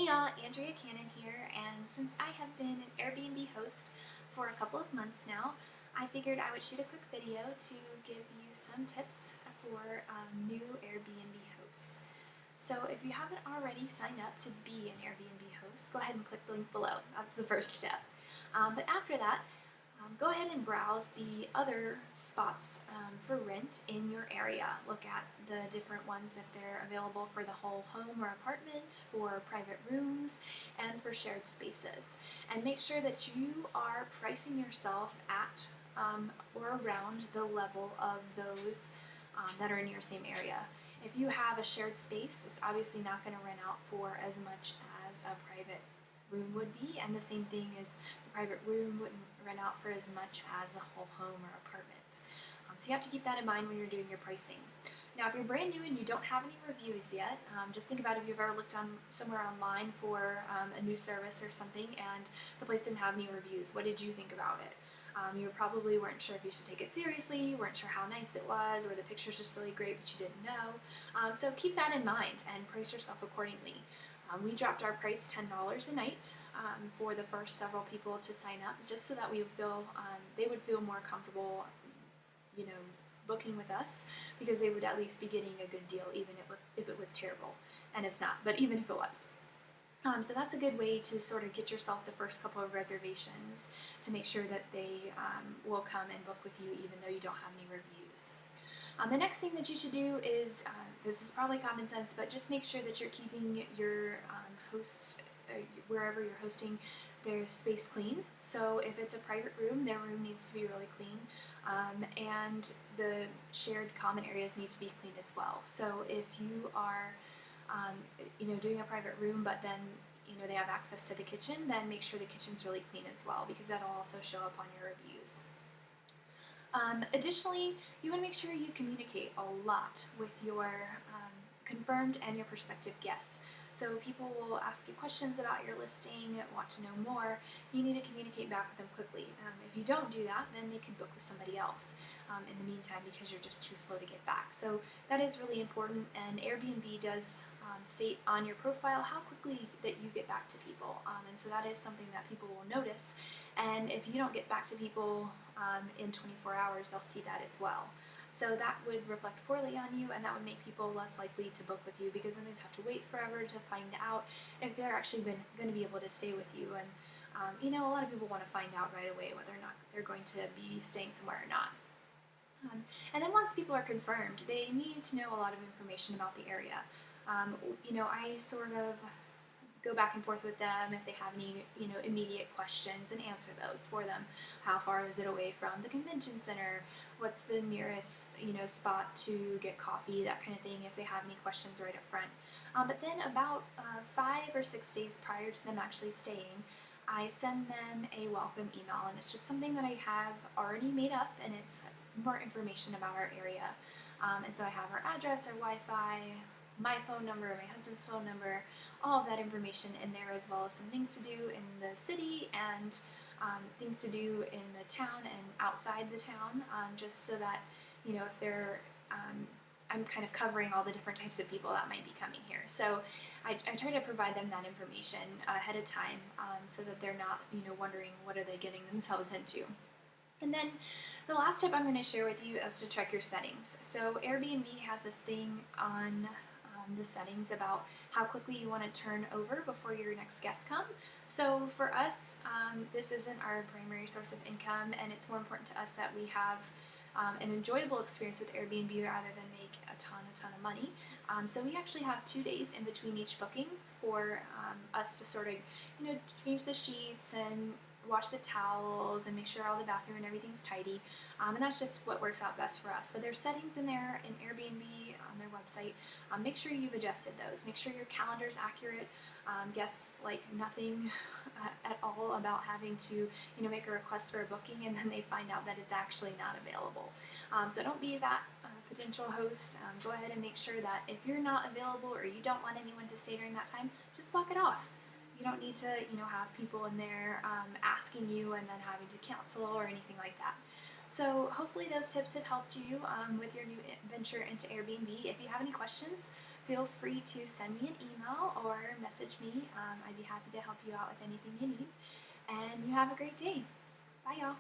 Hey y'all, Andrea Cannon here, and since I have been an Airbnb host for a couple of months now, I figured I would shoot a quick video to give you some tips for new Airbnb hosts. So if you haven't already signed up to be an Airbnb host, go ahead and click the link below. That's the first step. But after that, go ahead and browse the other spots for rent in your area. Look at the different ones if they're available for the whole home or apartment, for private rooms, and for shared spaces. And make sure that you are pricing yourself at or around the level of those that are in your same area. If you have a shared space, it's obviously not going to rent out for as much as a private room would be, and the same thing is the private room wouldn't rent out for as much as a whole home or apartment. So you have to keep that in mind when you're doing your pricing. Now, if you're brand new and you don't have any reviews yet, just think about if you've ever looked on somewhere online for a new service or something and the place didn't have any reviews. What did you think about it? You probably weren't sure if you should take it seriously, weren't sure how nice it was, or the picture's just really great but you didn't know. So keep that in mind and price yourself accordingly. We dropped our price $10 a night for the first several people to sign up, just so that we would feel they would feel more comfortable, booking with us, because they would at least be getting a good deal, even if it was terrible, and it's not. But even if it was. So that's a good way to sort of get yourself the first couple of reservations to make sure that they will come and book with you even though you don't have any reviews. The next thing that you should do is, this is probably common sense, but just make sure that you're keeping your host, wherever you're hosting, their space clean. So if it's a private room, their room needs to be really clean, and the shared common areas need to be clean as well. So if you are doing a private room, but then they have access to the kitchen, then make sure the kitchen's really clean as well, because that'll also show up on your reviews. Additionally, you want to make sure you communicate a lot with your confirmed and your prospective guests. So people will ask you questions about your listing, want to know more. You need to communicate back with them quickly. If you don't do that, then they could book with somebody else in the meantime, because you're just too slow to get back. So that is really important, and Airbnb does state on your profile how quickly that you get back to people, and so that is something that people will notice. And if you don't get back to people in 24 hours, they'll see that as well. So that would reflect poorly on you, and that would make people less likely to book with you, because then they'd have to wait forever to find out if they're actually going to be able to stay with you. And a lot of people want to find out right away whether or not they're going to be staying somewhere or not. And then once people are confirmed, they need to know a lot of information about the area. I sort of go back and forth with them if they have any, immediate questions, and answer those for them. How far is it away from the convention center? What's the nearest, spot to get coffee? That kind of thing, if they have any questions right up front. But then about 5 or 6 days prior to them actually staying, I send them a welcome email, and it's just something that I have already made up, and it's more information about our area. And so I have our address, our Wi-Fi, my phone number, my husband's phone number, all of that information in there, as well as some things to do in the city and things to do in the town and outside the town, just so that, if they're, I'm kind of covering all the different types of people that might be coming here. So I try to provide them that information ahead of time, so that they're not, wondering what are they getting themselves into. And then the last tip I'm going to share with you is to check your settings. So Airbnb has this thing on the settings about how quickly you want to turn over before your next guests come. So for us, this isn't our primary source of income, and it's more important to us that we have an enjoyable experience with Airbnb rather than make a ton of money. So we actually have 2 days in between each booking for us to sort of, change the sheets and wash the towels and make sure all the bathroom and everything's tidy, and that's just what works out best for us. But there's settings in there in Airbnb on their website. Make sure you've adjusted those. Make sure your calendar's accurate. Guests like nothing at all about having to make a request for a booking and then they find out that it's actually not available. So don't be that potential host. Go ahead and make sure that if you're not available or you don't want anyone to stay during that time, just block it off. You don't need to, have people in there asking you and then having to cancel or anything like that. So hopefully those tips have helped you with your new venture into Airbnb. If you have any questions, feel free to send me an email or message me. I'd be happy to help you out with anything you need. And you have a great day. Bye, y'all.